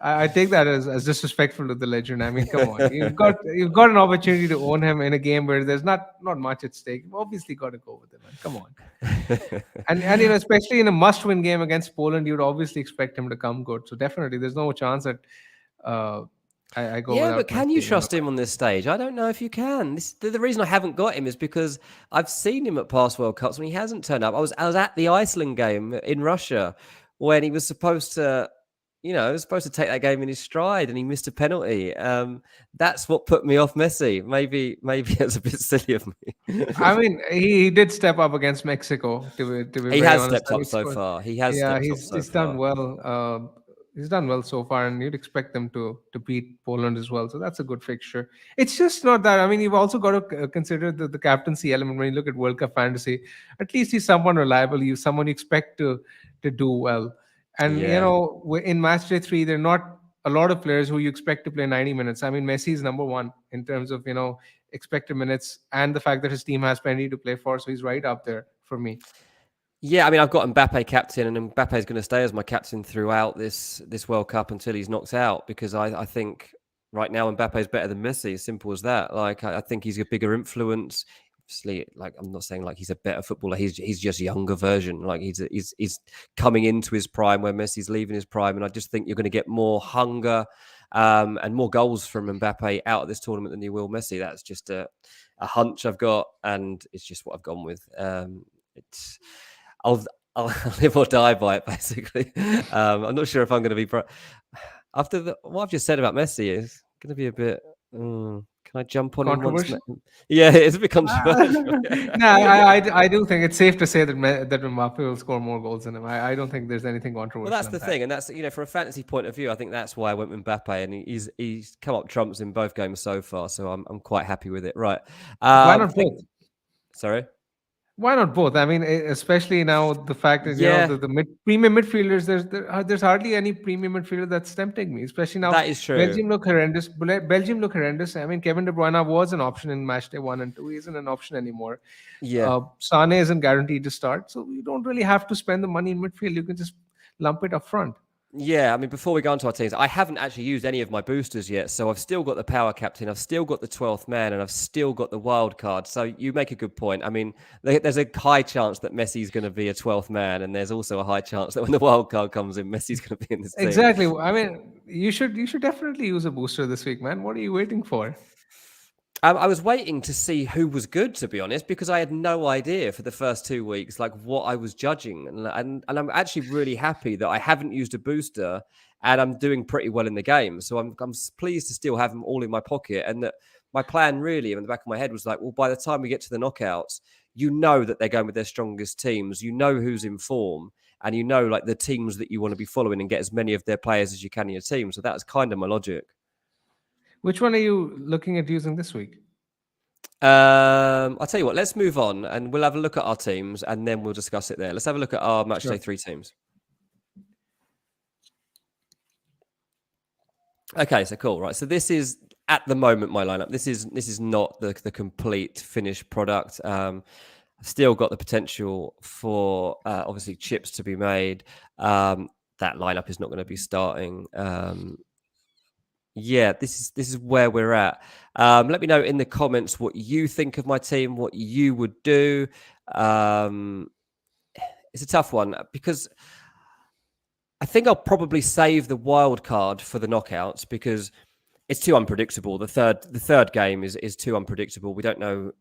S2: I take that as disrespectful to the legend. I mean, come on, you've got an opportunity to own him in a game where there's not much at stake. You've obviously got to go with him, man. Come on. And especially in a must-win game against Poland, you'd obviously expect him to come good. So definitely, there's no chance that uh, I go
S1: Yeah, but
S2: without
S1: can you
S2: Messi in my
S1: trust him on this stage? I don't know if you can. The reason I haven't got him is because I've seen him at past World Cups when he hasn't turned up. I was at the Iceland game in Russia when he was supposed to, supposed to take that game in his stride, and he missed a penalty. That's what put me off Messi. Maybe it's a bit silly of me.
S2: I mean, he did step up against Mexico. To be
S1: He
S2: very
S1: has
S2: honest,
S1: stepped up so far. He has
S2: yeah,
S1: stepped up
S2: he's
S1: so
S2: he's done
S1: far.
S2: well. He's done well so far, and you'd expect them to beat Poland as well. So that's a good fixture. It's just not that. I mean, you've also got to consider the captaincy element when you look at World Cup fantasy. At least he's someone reliable. You someone you expect to do well. And
S1: Yeah.
S2: in Matchday 3, there are not a lot of players who you expect to play 90 minutes. I mean, Messi is number one in terms of expected minutes, and the fact that his team has plenty to play for. So he's right up there for me.
S1: Yeah, I mean, I've got Mbappe captain, and Mbappe is going to stay as my captain throughout this World Cup until he's knocked out, because I think right now Mbappe is better than Messi. Simple as that. Like, I think he's a bigger influence. Obviously, like, I'm not saying like he's a better footballer. He's just a younger version. Like, he's coming into his prime where Messi's leaving his prime, and I just think you're going to get more hunger and more goals from Mbappe out of this tournament than you will Messi. That's just a hunch I've got, and it's just what I've gone with. It's I'll I'll live or die by it, basically. I'm not sure if I'm going to be after what I've just said about Messi is going to be a bit. Can I jump on him once?
S2: Controversial?
S1: Yeah, it's a bit
S2: Ah,
S1: controversial.
S2: no, I do think it's safe to say that that Mbappe will score more goals than him. I don't think there's anything
S1: Well,
S2: controversial
S1: that's
S2: in
S1: the
S2: that.
S1: thing, and that's from a fantasy point of view. I think that's why I went with Mbappe, and he's come up trumps in both games so far. So I'm quite happy with it. Right.
S2: Why
S1: I
S2: not
S1: think.
S2: both?
S1: Sorry.
S2: Why not both? I mean, especially now the fact that
S1: Yeah,
S2: the premium midfielders. There's hardly any premium midfielder that's tempting me. Especially now,
S1: that is true.
S2: Belgium look horrendous. Belgium look horrendous. I mean, Kevin De Bruyne was an option in Matchday 1 and 2. He isn't an option anymore.
S1: Yeah.
S2: Sane isn't guaranteed to start, so you don't really have to spend the money in midfield. You can just lump it up front.
S1: Yeah, I mean, before we go on to our teams, I haven't actually used any of my boosters yet. So I've still got the power captain, I've still got the 12th man, and I've still got the wild card. So you make a good point. I mean, there's a high chance that Messi's going to be a 12th man, and there's also a high chance that when the wild card comes in, Messi's going to be in this team.
S2: Exactly. I mean, you should definitely use a booster this week, man. What are you waiting for?
S1: I was waiting to see who was good, to be honest, because I had no idea for the first 2 weeks, like what I was judging, and I'm actually really happy that I haven't used a booster, and I'm doing pretty well in the game. So I'm pleased to still have them all in my pocket, and that my plan really in the back of my head was like, well, by the time we get to the knockouts, you know that they're going with their strongest teams, you know who's in form, and you know like the teams that you want to be following and get as many of their players as you can in your team. So that's kind of my logic.
S2: Which one are you looking at using this week?
S1: I'll tell you what, let's move on and we'll have a look at our teams and then we'll discuss it there. Let's have a look at our
S2: Sure.
S1: Matchday 3 teams. Okay, so cool, right? So this is at the moment my lineup. This is not the complete finished product. I've still got the potential for obviously chips to be made. That lineup is not going to be starting. Yeah, this is where we're at. Let me know in the comments what you think of my team, what you would do. It's a tough one because I think I'll probably save the wild card for the knockouts because it's too unpredictable. The third game is too unpredictable. We don't know,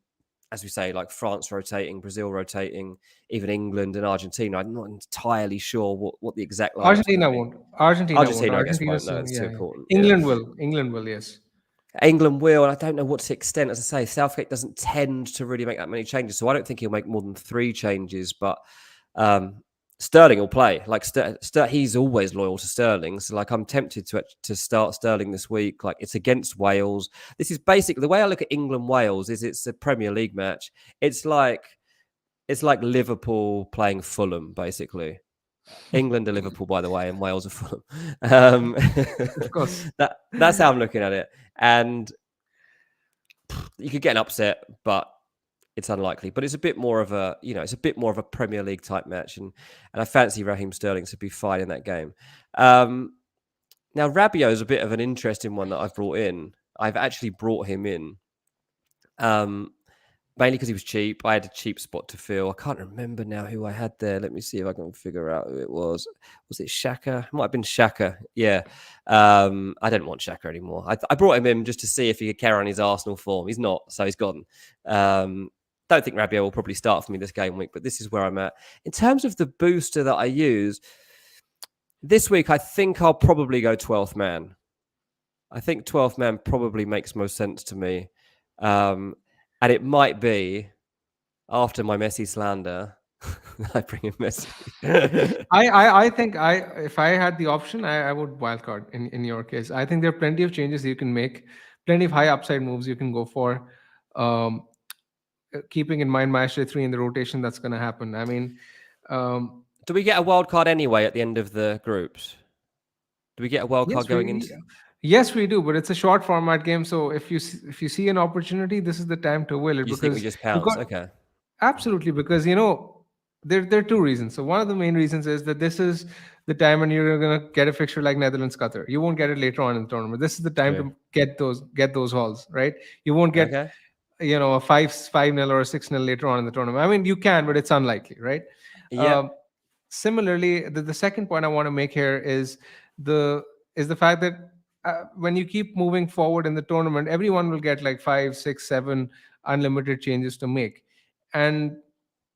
S1: as we say, like France rotating, Brazil rotating, even England and Argentina. I'm not entirely sure what the exact lineup's going to
S2: Argentina
S1: be.
S2: won't. Argentina won't.
S1: Argentina, I guess,
S2: Argentina,
S1: won't. No, it's too
S2: yeah, yeah.
S1: important. Yeah.
S2: England will. England will. Yes.
S1: England will, and I don't know what to extent. As I say, Southgate doesn't tend to really make that many changes, so I don't think he'll make more than 3 changes. But Sterling will play. Like he's always loyal to Sterling, so like I'm tempted to start Sterling this week. Like it's against Wales. This is basically the way I look at England Wales. Is it's a Premier League match. It's like Liverpool playing Fulham, basically. England are Liverpool, by the way, and Wales are Fulham.
S2: Of course.
S1: That's how I'm looking at it. And you could get an upset, but it's unlikely. But it's a bit more of a, it's a bit more of a Premier League type match, and I fancy Raheem Sterling to be fine in that game. Now Rabiot is a bit of an interesting one that I've brought in. I've actually brought him in. Mainly because he was cheap. I had a cheap spot to fill. I can't remember now who I had there. Let me see if I can figure out who it was. Was it Xhaka? It might have been Xhaka. Yeah. I don't want Xhaka anymore. I brought him in just to see if he could carry on his Arsenal form. He's not, so he's gone. Don't think Rabiot will probably start for me this game week, but this is where I'm at. In terms of the booster that I use, this week I think I'll probably go 12th man. I think 12th man probably makes most sense to me. And it might be after my Messi slander, I bring in Messi.
S2: I think if I had the option, I would wildcard in your case. I think there are plenty of changes you can make, plenty of high upside moves you can go for. Keeping in mind Matchday 3 in the rotation that's going to happen. I mean,
S1: do we get a wild card anyway at the end of the groups? Do we get a wild card going into?
S2: Yes, we do, but it's a short format game. So if you see an opportunity, this is the time to will it.
S1: You think we just pounce? Okay.
S2: Absolutely, because there are 2 reasons. So one of the main reasons is that this is the time when you're going to get a fixture like Netherlands Qatar. You won't get it later on in the tournament. This is the time to get those hauls, right? You won't get a 5-0 or a 6-0 later on in the tournament. I mean, you can, but it's unlikely, right?
S1: Yeah.
S2: Similarly, the second point I want to make here is the fact that when you keep moving forward in the tournament, everyone will get like 5, 6, 7 unlimited changes to make, and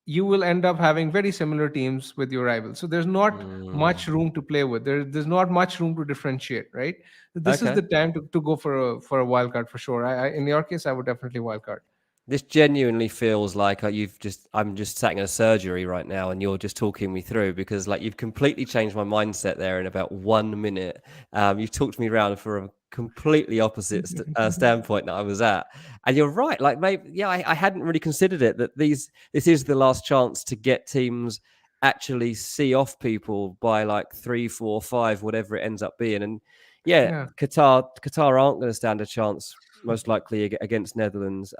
S2: you will end up having very similar teams with your rivals. So there's not much
S1: Mm,
S2: room to play with. There's not much room to differentiate, right? So this is
S1: okay.
S2: the time to go for a wild card for sure. In your case, I would definitely wild card.
S1: This genuinely feels like I'm just sat in a surgery right now and you're just talking me through because like you've completely changed my mindset there in about 1 minute. You've talked me around for a completely opposite standpoint that I was at. And you're right. Like maybe, yeah, I hadn't really considered it that this is the last chance to get teams actually see off people by like 3, 4, 5, whatever it ends up being. And yeah,
S2: Yeah,
S1: Qatar aren't going to stand a chance most likely against Netherlands.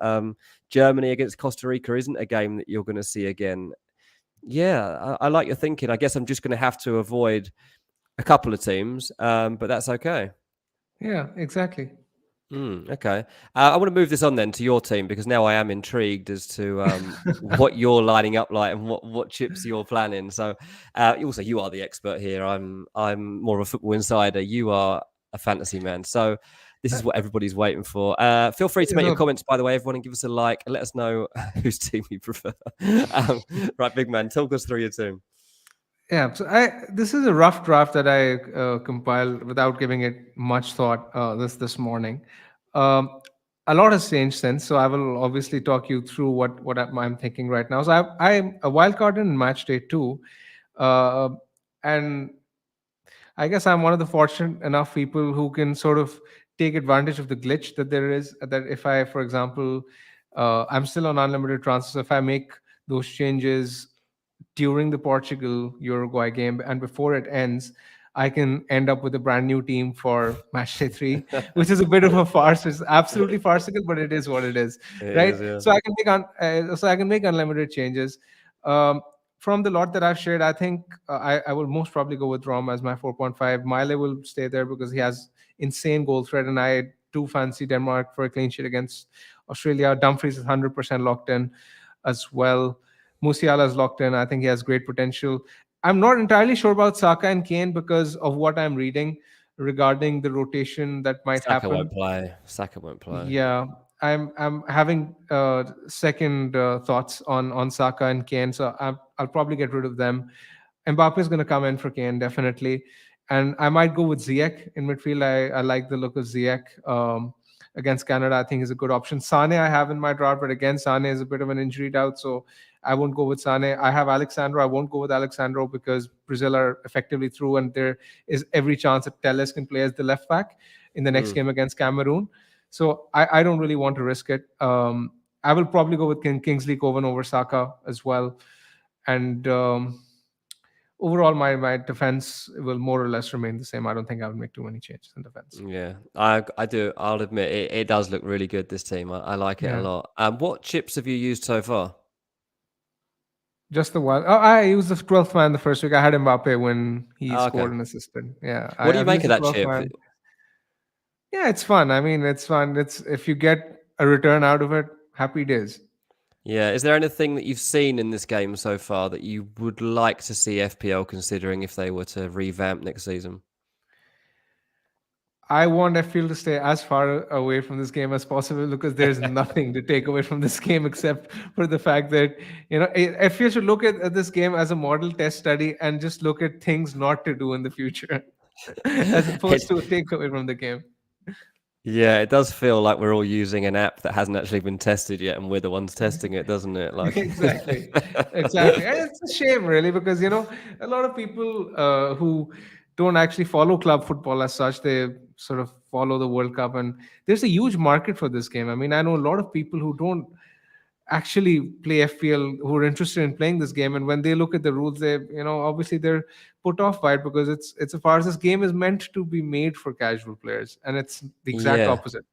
S1: Germany against Costa Rica isn't a game that you're going to see again. Yeah, I like your thinking. I guess I'm just going to have to avoid a couple of teams, but that's okay.
S2: yeah, exactly.
S1: Okay. I want to move this on then to your team because now I am intrigued as to what you're lining up like and what chips you're planning. So, also you are the expert here. I'm more of a football insider. You are a fantasy man. So, this is what everybody's waiting for. Feel free to
S2: You
S1: make your
S2: know,
S1: comments, by the way, everyone, and give us a like and let us know whose team you prefer. Right, big man, talk us through your team.
S2: yeah. So I this is a rough draft that I compiled without giving it much thought this morning. Um, a lot has changed since, so I will obviously talk you through what I'm thinking right now. So I'm a wild card in match day two, uh, and I guess I'm one of the fortunate enough people who can sort of take advantage of the glitch that there is. That if I, for example, I'm still on unlimited transfers, if I make those changes during the Portugal Uruguay game and before it ends, I can end up with a brand new team for match day three, which is a bit of a farce. It's absolutely farcical, but it is what it is,
S1: It
S2: right?
S1: is, yeah.
S2: So I can make unlimited changes. Um, from the lot that I've shared, I think I will most probably go with Rom as my 4.5. Miley will stay there because he has insane goal threat, and I do fancy Denmark for a clean sheet against Australia. Dumfries is 100% locked in as well. Musiala is locked in. I think he has great potential. I'm not entirely sure about Saka and Kane because of what I'm reading regarding the rotation that might
S1: Saka
S2: happen.
S1: won't play. Saka won't play.
S2: Yeah, I'm having second thoughts on Saka and Kane, so I'll probably get rid of them. Mbappe is going to come in for Kane definitely, and I might go with Ziyech in midfield. I like the look of Ziyech against Canada. I think is a good option. Sane I have in my draft, but again Sane is a bit of an injury doubt, so I won't go with Sane. I have Alexandro. I won't go with Alexandro because Brazil are effectively through, and there is every chance that Telles can play as the left back in the next
S1: Mm.
S2: game against Cameroon. So I don't really want to risk it. I will probably go with Kingsley Coven over Saka as well. And overall, my defense will more or less remain the same. I don't think I will make too many changes in defense.
S1: Yeah, I do. I'll admit it does look really good. This team, I like it a
S2: Yeah,
S1: lot. What chips have you used so far?
S2: just the one. Oh, I used the 12th man the first week. I had Mbappe when he
S1: Oh, okay.
S2: scored and assisted. Yeah,
S1: What do you
S2: I've
S1: make
S2: used
S1: of
S2: the
S1: that
S2: 12th
S1: chip?
S2: man. Yeah, it's fun. I mean, it's fun. It's if you get a return out of it, happy days.
S1: Yeah, is there anything that you've seen in this game so far that you would like to see FPL considering if they were to revamp next season?
S2: I want FPL to stay as far away from this game as possible because there's nothing to take away from this game except for the fact that FPL should look at this game as a model test study and just look at things not to do in the future, as opposed
S1: It,
S2: to a takeaway from the game.
S1: yeah, it does feel like we're all using an app that hasn't actually been tested yet, and we're the ones testing it, doesn't it? Like,
S2: Exactly, exactly. And it's a shame, really, because a lot of people who don't actually follow club football as such, they sort of follow the World Cup, and there's a huge market for this game. I mean, I know a lot of people who don't actually play FPL who are interested in playing this game, and when they look at the rules, they obviously they're put off by it because it's a farce. This game is meant to be made for casual players, and it's the exact
S1: yeah.
S2: opposite.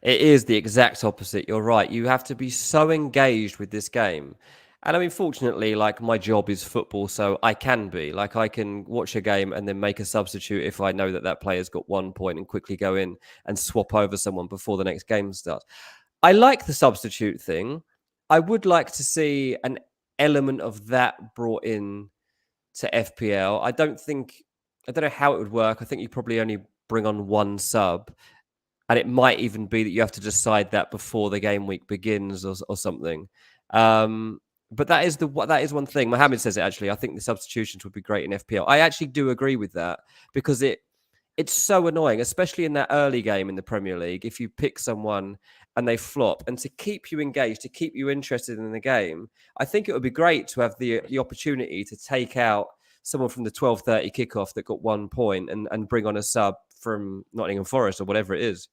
S1: It is the exact opposite. You're right. You have to be so engaged with this game. And I mean, fortunately, like my job is football, so I can be. Like, I can watch a game and then make a substitute if I know that that player's got 1 point and quickly go in and swap over someone before the next game starts. I like the substitute thing. I would like to see an element of that brought in to FPL. I don't know how it would work. I think you probably only bring on one sub and it might even be that you have to decide that before the game week begins or something. Um, But that is one thing. Mohammed says it actually. I think the substitutions would be great in FPL. I actually do agree with that because it's so annoying, especially in that early game in the Premier League. If you pick someone and they flop, and to keep you engaged, to keep you interested in the game, I think it would be great to have the opportunity to take out someone from the 12:30 kickoff that got 1 point and bring on a sub from Nottingham Forest or whatever it is.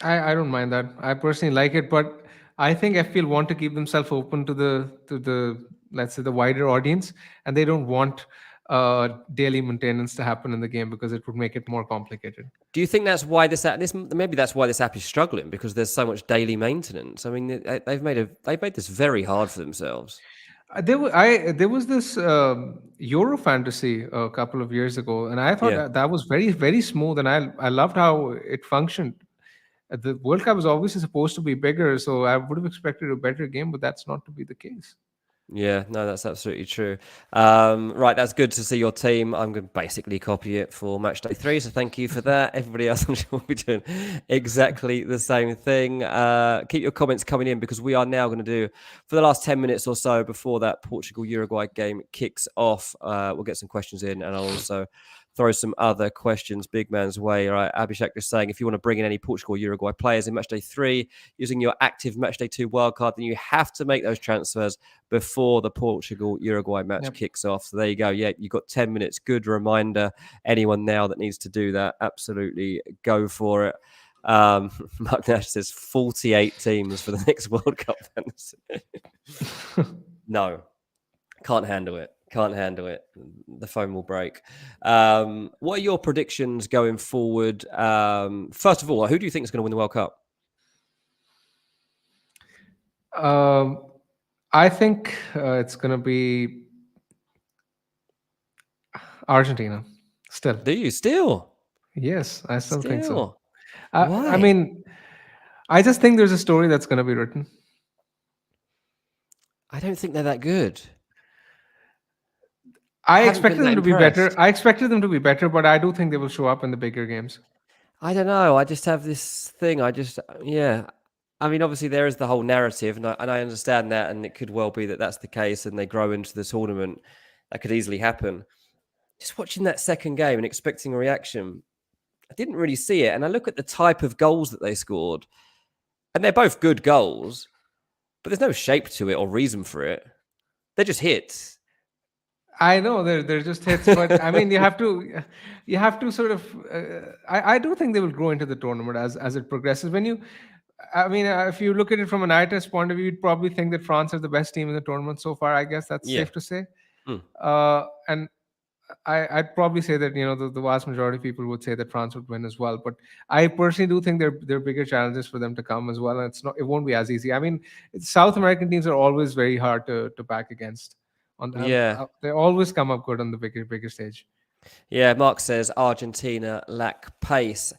S2: I don't mind that. I personally like it, but I think FPL want to keep themselves open to the let's say the wider audience, and they don't want daily maintenance to happen in the game because it would make it more complicated.
S1: Do you think that's why this maybe that's why this app is struggling because there's so much daily maintenance? I mean, they've made this very hard for themselves.
S2: There was this Euro fantasy a couple of years ago, and I thought
S1: Yeah.
S2: that was very smooth, and I loved how it functioned. The World Cup is obviously supposed to be bigger, so I would have expected a better game, but that's not to be the case.
S1: Yeah, no, that's absolutely true. Right, that's good to see your team. I'm going to basically copy it for Matchday 3, so thank you for that. Everybody else, I'm sure, will be doing exactly the same thing. Keep your comments coming in because we are now going to do, for the last 10 minutes or so before that Portugal-Uruguay game kicks off, we'll get some questions in and I'll also throw some other questions big man's way. All right, Abhishek is saying if you want to bring in any Portugal-Uruguay players in Matchday 3 using your active Matchday 2 wildcard, then you have to make those transfers before the Portugal-Uruguay match
S2: Yep.
S1: kicks off. So there you go. Yeah, you've got 10 minutes. Good reminder. Anyone now that needs to do that, absolutely go for it. Mark Nash says 48 teams for the next World Cup. No, can't handle it. Can't handle it. The phone will break. What are your predictions going forward? First of all, who do you think is going to win the World Cup?
S2: Um, I think it's going to be Argentina. Still,
S1: Do you still?
S2: yes, I still think so.
S1: Still?
S2: I
S1: Why?
S2: mean, I just think there's a story that's going to be written.
S1: I don't think they're that good. I
S2: I
S1: haven't been
S2: expected
S1: that
S2: them to be better.
S1: impressed.
S2: I expected them to be better, but I do think they will show up in the bigger games.
S1: I don't know. I just have this thing. Yeah. I mean, obviously there is the whole narrative, and I understand that, and it could well be that that's the case, and they grow into the tournament. That could easily happen. Just watching that second game and expecting a reaction, I didn't really see it. And I look at the type of goals that they scored, and they're both good goals, but there's no shape to it or reason for it. They're just hits.
S2: I know they're just hits, but I mean you have to sort of. I do think they will grow into the tournament as it progresses. I mean, if you look at it from an eye test point of view, you'd probably think that France is the best team in the tournament so far. I guess that's
S1: Yeah.
S2: safe to say.
S1: Mm.
S2: And I'd probably say that the vast majority of people would say that France would win as well. But I personally do think there are bigger challenges for them to come as well, and it won't be as easy. I mean, South American teams are always very hard to back against.
S1: Yeah.
S2: They always come up good on the bigger stage.
S1: Yeah, Mark says Argentina lack pace.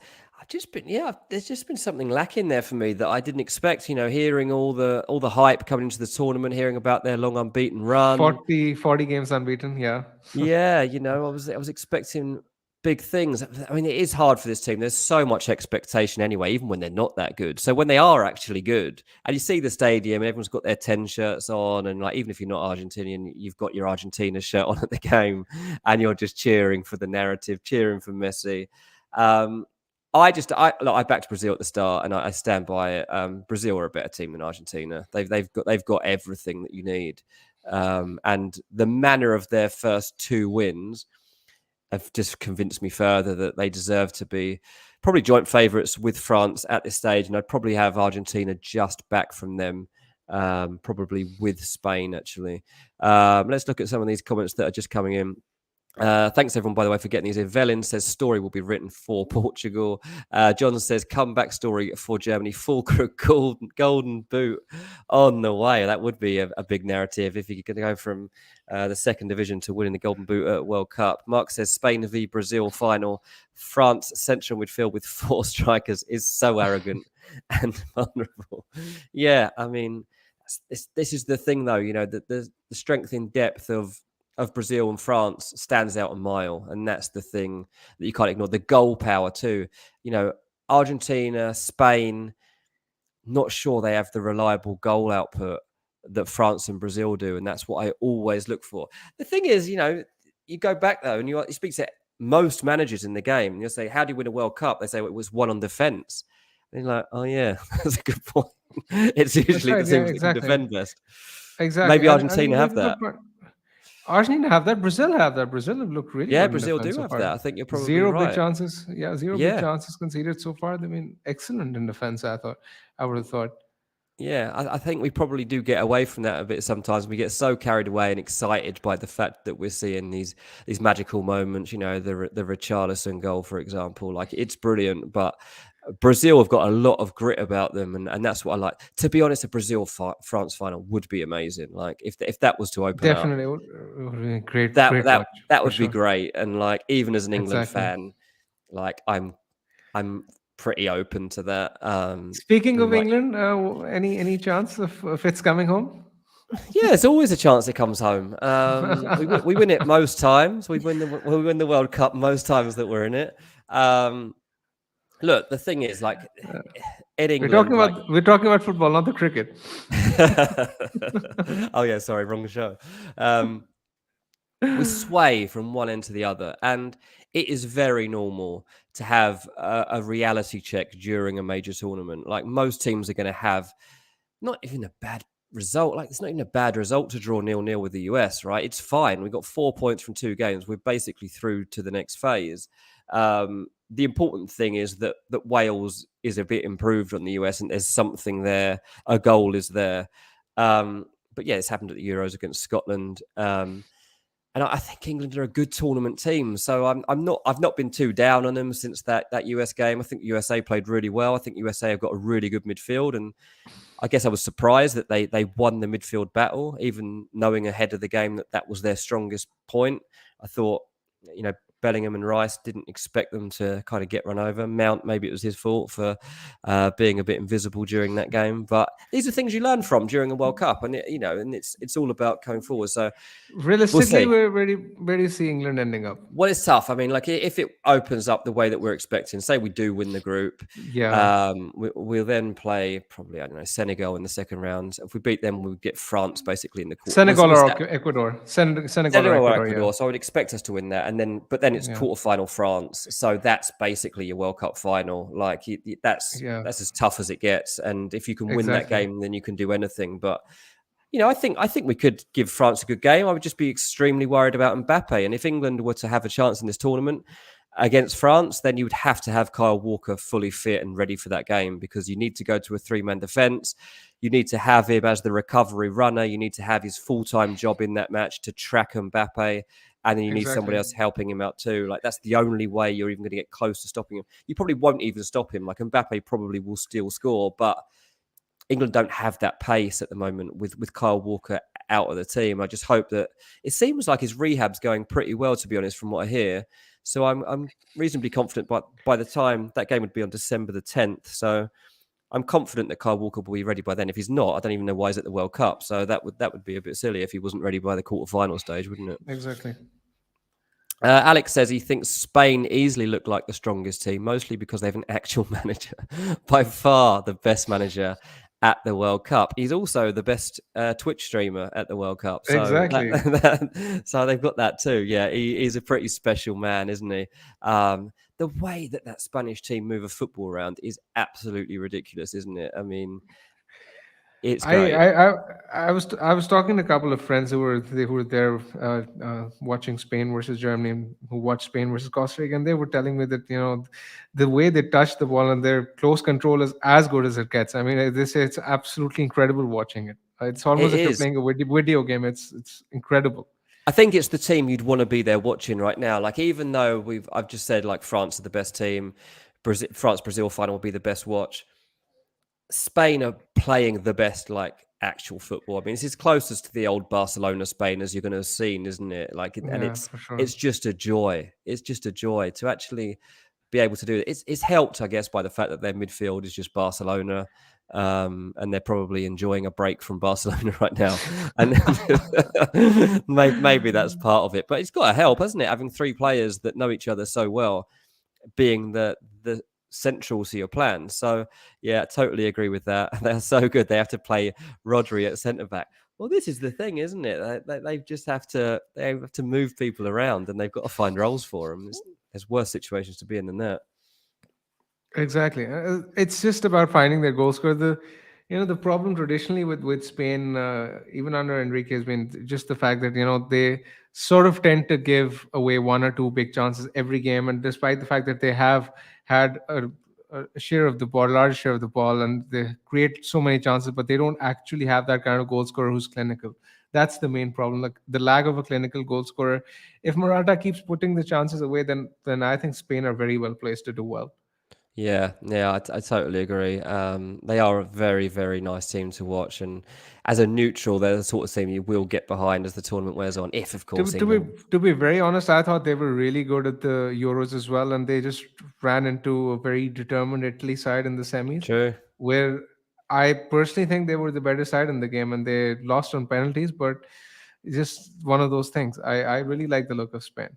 S1: There's just been something lacking there for me that I didn't expect. Hearing all the hype coming into the tournament, hearing about their long unbeaten run.
S2: 40 games unbeaten. Yeah.
S1: Yeah, I was expecting big things. I mean, it is hard for this team. There's so much expectation anyway, even when they're not that good. So when they are actually good, and you see the stadium, and everyone's got their 10 shirts on, and like even if you're not Argentinian, you've got your Argentina shirt on at the game, and you're just cheering for the narrative, cheering for Messi. Um, I backed Brazil at the start, and I stand by it. Brazil are a better team than Argentina. They've got everything that you need. And the manner of their first two wins have just convinced me further that they deserve to be probably joint favourites with France at this stage. And I'd probably have Argentina just back from them, probably with Spain, actually. Let's look at some of these comments that are just coming in. Thanks everyone, by the way, for getting these in. Velin says story will be written for Portugal. John says comeback story for Germany. Full golden boot on the way. That would be a big narrative if you could go from the second division to winning the golden boot at World Cup. Mark says Spain v Brazil final. France central midfield with 4 strikers is so arrogant and vulnerable. Yeah, I mean, this is the thing though. The strength in depth of Brazil and France stands out a mile, and that's the thing that you can't ignore. The goal power too. Argentina, Spain, not sure they have the reliable goal output that France and Brazil do, and that's what I always look for. The thing is, you go back though, and you speak to most managers in the game, and you'll say, "How do you win a World Cup?" They say, "Well, it was won on defense." And you're like, "Oh yeah, that's a good point." It's
S2: That's
S1: usually the
S2: right. Yeah,
S1: teams that can
S2: exactly.
S1: defend best.
S2: Exactly.
S1: Maybe
S2: And
S1: Argentina
S2: you make
S1: have
S2: a good
S1: that.
S2: point. Argentina have that. Brazil have that. Brazil have looked really
S1: Yeah,
S2: good in
S1: Brazil
S2: defense
S1: do
S2: so
S1: have
S2: far.
S1: that. I think you're probably
S2: Zero big
S1: right.
S2: chances. Yeah, zero big
S1: Yeah.
S2: chances conceded so far. I mean, excellent in defense. I would have thought.
S1: Yeah, I think we probably do get away from that a bit sometimes. We get so carried away and excited by the fact that we're seeing these magical moments. The Richarlison goal, for example, like it's brilliant. But Brazil have got a lot of grit about them, and that's what I like. To be honest, a Brazil France final would be amazing. Like if that was to open up,
S2: Definitely, would be a great,
S1: that
S2: great
S1: that
S2: watch
S1: that
S2: for
S1: would be
S2: sure.
S1: great. And like even as an England
S2: Exactly.
S1: fan, like I'm pretty open to that.
S2: Speaking
S1: We
S2: of
S1: might.
S2: England, any chance of it's coming home?
S1: Yeah, there's always a chance it comes home. We win it most times. We win the World Cup most times that we're in it. Um, Look, the thing is, like in England, like
S2: We're talking about football, not the cricket.
S1: oh yeah, sorry, wrong show. Um, we sway from one end to the other, and it is very normal to have a reality check during a major tournament. Like most teams are going to have not even a bad result. Like it's not even a bad result to draw 0-0 with the US, right? It's fine. We got 4 points from 2 games. We're basically through to the next phase. The important thing is that Wales is a bit improved on the US, and there's something there. A goal is there. But yeah, it's happened at the Euros against Scotland. And I think England are a good tournament team. So I've not been too down on them since that US game. I think USA played really well. I think USA have got a really good midfield, and I guess I was surprised that they won the midfield battle, even knowing ahead of the game that was their strongest point. I thought, Bellingham and Rice didn't expect them to kind of get run over. Mount, maybe it was his fault for being a bit invisible during that game. But these are things you learn from during a World Cup, and it's all about going forward. So we'll
S2: Realistically,
S1: see.
S2: where do you see England ending up?
S1: Well, it's tough. I mean, like if it opens up the way that we're expecting, say we do win the group,
S2: Yeah,
S1: we'll then play probably, I don't know, Senegal in the second round. If we beat them, we'll get France basically in the quarter.
S2: Senegal or Ecuador. Senegal or
S1: Senegal or
S2: Ecuador. Yeah,
S1: Ecuador. So I would expect us to win that, but then it's
S2: yeah,
S1: quarterfinal France. So that's basically your World Cup final. Like that's
S2: yeah.
S1: as tough as it gets. And if you can win that
S2: Exactly.
S1: game, then you can do anything. But I think we could give France a good game. I would just be extremely worried about Mbappe. And if England were to have a chance in this tournament against France, then you would have to have Kyle Walker fully fit and ready for that game, because you need to go to a three-man defence. You need to have him as the recovery runner. You need to have his full-time job in that match to track Mbappe. And then you need somebody
S2: Exactly.
S1: else helping him out too. Like that's the only way you're even going to get close to stopping him. You probably won't even stop him. Like Mbappe probably will still score, but England don't have that pace at the moment with Kyle Walker out of the team. I just hope that it seems like his rehab's going pretty well, to be honest, from what I hear. So I'm reasonably confident. But by the time that game would be on December the 10th, so I'm confident that Kyle Walker will be ready by then. If he's not, I don't even know why he's at the World Cup. So that would be a bit silly if he wasn't ready by the quarterfinal stage, wouldn't it?
S2: Exactly.
S1: Alex says he thinks Spain easily look like the strongest team, mostly because they have an actual manager, by far the best manager at the World Cup. He's also the best Twitch streamer at the World Cup, so
S2: Exactly.
S1: so they've got that too. Yeah, he's a pretty special man, isn't he? The way that Spanish team move a football around is absolutely ridiculous, isn't it? I mean, it's
S2: I,
S1: great.
S2: I I I was talking to a couple of friends who were there watching Spain versus Germany, and who watched Spain versus Costa Rica, and they were telling me that the way they touch the ball and their close control is as good as it gets. I mean, they say it's absolutely incredible watching it. It's
S1: It
S2: almost like you're
S1: is.
S2: playing a video game. It's incredible.
S1: I think it's the team you'd want to be there watching right now. Like, even though I've just said like France are the best team, France Brazil final will be the best watch. Spain are playing the best like actual football. I mean, it's as closest to the old Barcelona Spain as you're going to have seen, isn't it? Like, and
S2: Yeah, for sure.
S1: it's just a joy. It's just a joy to actually be able to do it. It's helped, I guess, by the fact that their midfield is just Barcelona, and they're probably enjoying a break from Barcelona right now, and maybe that's part of it. But it's got to help, hasn't it? Having three players that know each other so well, being the central to your plan. So yeah, totally agree with that. They're so good. They have to play Rodri at centre back. Well, this is the thing, isn't it? They just have to move people around, and they've got to find roles for them. There's worse situations to be in than that.
S2: Exactly. It's just about finding their goal scorer. The problem traditionally with Spain, even under Enrique, has been just the fact that they sort of tend to give away one or two big chances every game, and despite the fact that they have had a share of the ball, large share of the ball, and they create so many chances, but they don't actually have that kind of goal scorer who's clinical. That's the main problem, like the lack of a clinical goal scorer. If Morata keeps putting the chances away, then I think Spain are very well placed to do well.
S1: Yeah, I totally agree. They are a very, very nice team to watch, and as a neutral, they're the sort of team you will get behind as the tournament wears on. If, of
S2: To,
S1: course,
S2: to be
S1: England.
S2: to be very honest, I thought they were really good at the Euros as well, and they just ran into a very determined Italy side in the semis,
S1: True.
S2: where I personally think they were the better side in the game, and they lost on penalties. But it's just one of those things. I really like the look of Spain.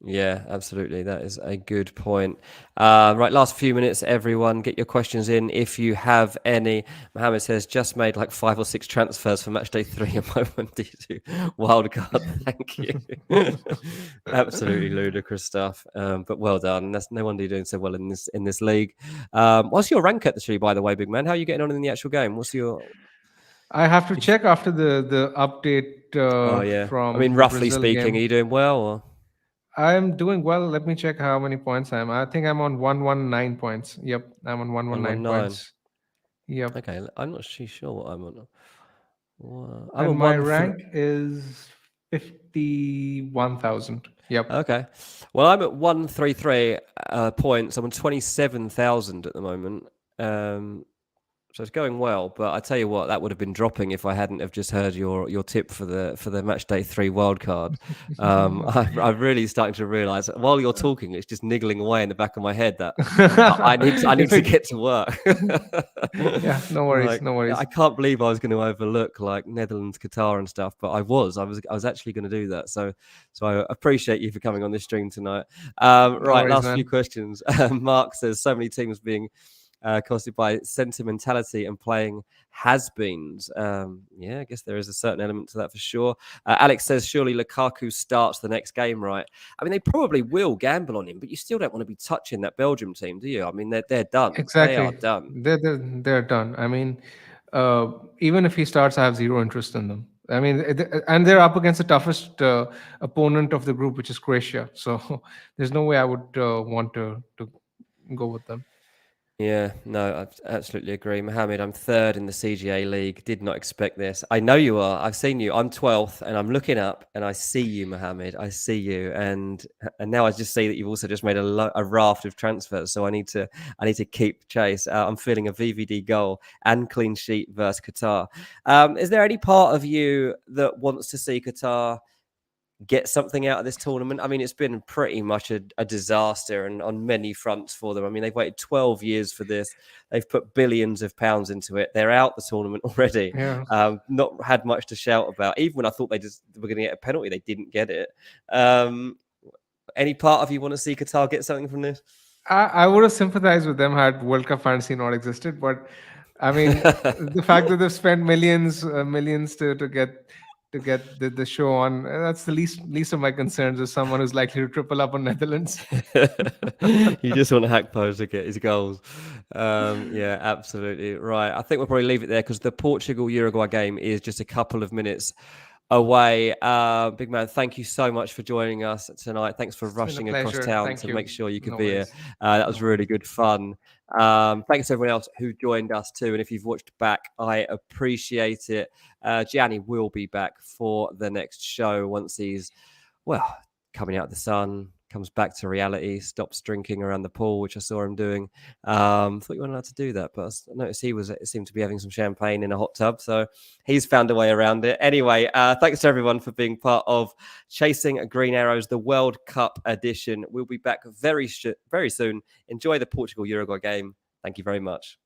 S1: Yeah, absolutely. That is a good point. Right, last few minutes, everyone, get your questions in if you have any. Mohammed says, just made like 5 or 6 transfers for match day 3 in my 1D2 wild card. Thank you. Absolutely ludicrous stuff. But well done. That's no wonder you're doing so well in this league. What's your rank at the tree, by the way, big man? How are you getting on in the actual game? What's your?
S2: I have to
S1: If,
S2: check after the update
S1: oh yeah. I mean,
S2: from the
S1: roughly
S2: Brazil
S1: speaking, are
S2: game.
S1: you doing well or
S2: I'm doing well. Let me check how many points I am. I think I'm on 119 points. Yep, I'm on 119
S1: 119?
S2: points. Yep.
S1: Okay, I'm not too sure what I'm on. I'm
S2: And
S1: on
S2: my
S1: one three.
S2: rank is 51,000. Yep.
S1: Okay. Well, I'm at 133 points. I'm on 27,000 at the moment. Um, so it's going well, but I tell you what, that would have been dropping if I hadn't have just heard your tip for the match day 3 wild card. I'm really starting to realise that while you're talking, it's just niggling away in the back of my head that I need
S2: If
S1: to
S2: it,
S1: get to work.
S2: yeah, no worries,
S1: Like
S2: no
S1: I
S2: worries.
S1: can't believe I was going to overlook like Netherlands, Qatar, and stuff, but I was actually going to do that. So I appreciate you for coming on this stream tonight.
S2: No
S1: Right,
S2: worries,
S1: last few
S2: man.
S1: questions. Mark says so many teams being costed by sentimentality and playing has-beens. Yeah, I guess there is a certain element to that for sure. Alex says surely Lukaku starts the next game, right? I mean, they probably will gamble on him, but you still don't want to be touching that Belgium team, do you? I mean, they're done. They are
S2: Exactly.
S1: done.
S2: They're done. I mean, even if he starts, I have zero interest in them. I mean, and they're up against the toughest opponent of the group, which is Croatia. So there's no way I would want to go with them.
S1: Yeah, no, I absolutely agree. Mohammed, I'm third in the CGA league. Did not expect this. I know you are. I've seen you. I'm 12th, and I'm looking up, and I see you, Mohammed. I see you, and now I just see that you've also just made a raft of transfers. So I need to keep chase. I'm feeling a VVD goal and clean sheet versus Qatar. Is there any part of you that wants to see Qatar get something out of this tournament? I mean, it's been pretty much a disaster and on many fronts for them. I mean, they've waited 12 years for this. They've put billions of pounds into it. They're out the tournament already.
S2: Yeah.
S1: Not had much to shout about. Even when I thought they just were going to get a penalty, they didn't get it. Um, any part of you want to see Qatar get something from this?
S2: I would have sympathized with them had World Cup fantasy not existed, but I mean, the fact that they've spent millions to get the show on, that's the least of my concerns as someone who's likely to triple up on Netherlands.
S1: You just want Hakpo to get his goals. Yeah, absolutely. Right. I think we'll probably leave it there because the Portugal Uruguay game is just a couple of minutes away. Big man, thank you so much for joining us tonight. Thanks for
S2: It's been a
S1: rushing across
S2: pleasure.
S1: town
S2: Thank
S1: to
S2: you.
S1: make sure you could
S2: No
S1: be here.
S2: worries.
S1: That
S2: No
S1: was really
S2: worries.
S1: good fun. Thanks to everyone else who joined us too. And if you've watched back, I appreciate it. Gianni will be back for the next show once he's, well, coming out of the sun, comes back to reality, stops drinking around the pool, which I saw him doing. Thought you weren't allowed to do that, but I noticed seemed to be having some champagne in a hot tub, so he's found a way around it. Anyway, thanks to everyone for being part of Chasing Green Arrows, the World Cup edition. We'll be back very soon. Enjoy the Portugal Uruguay game. Thank you very much.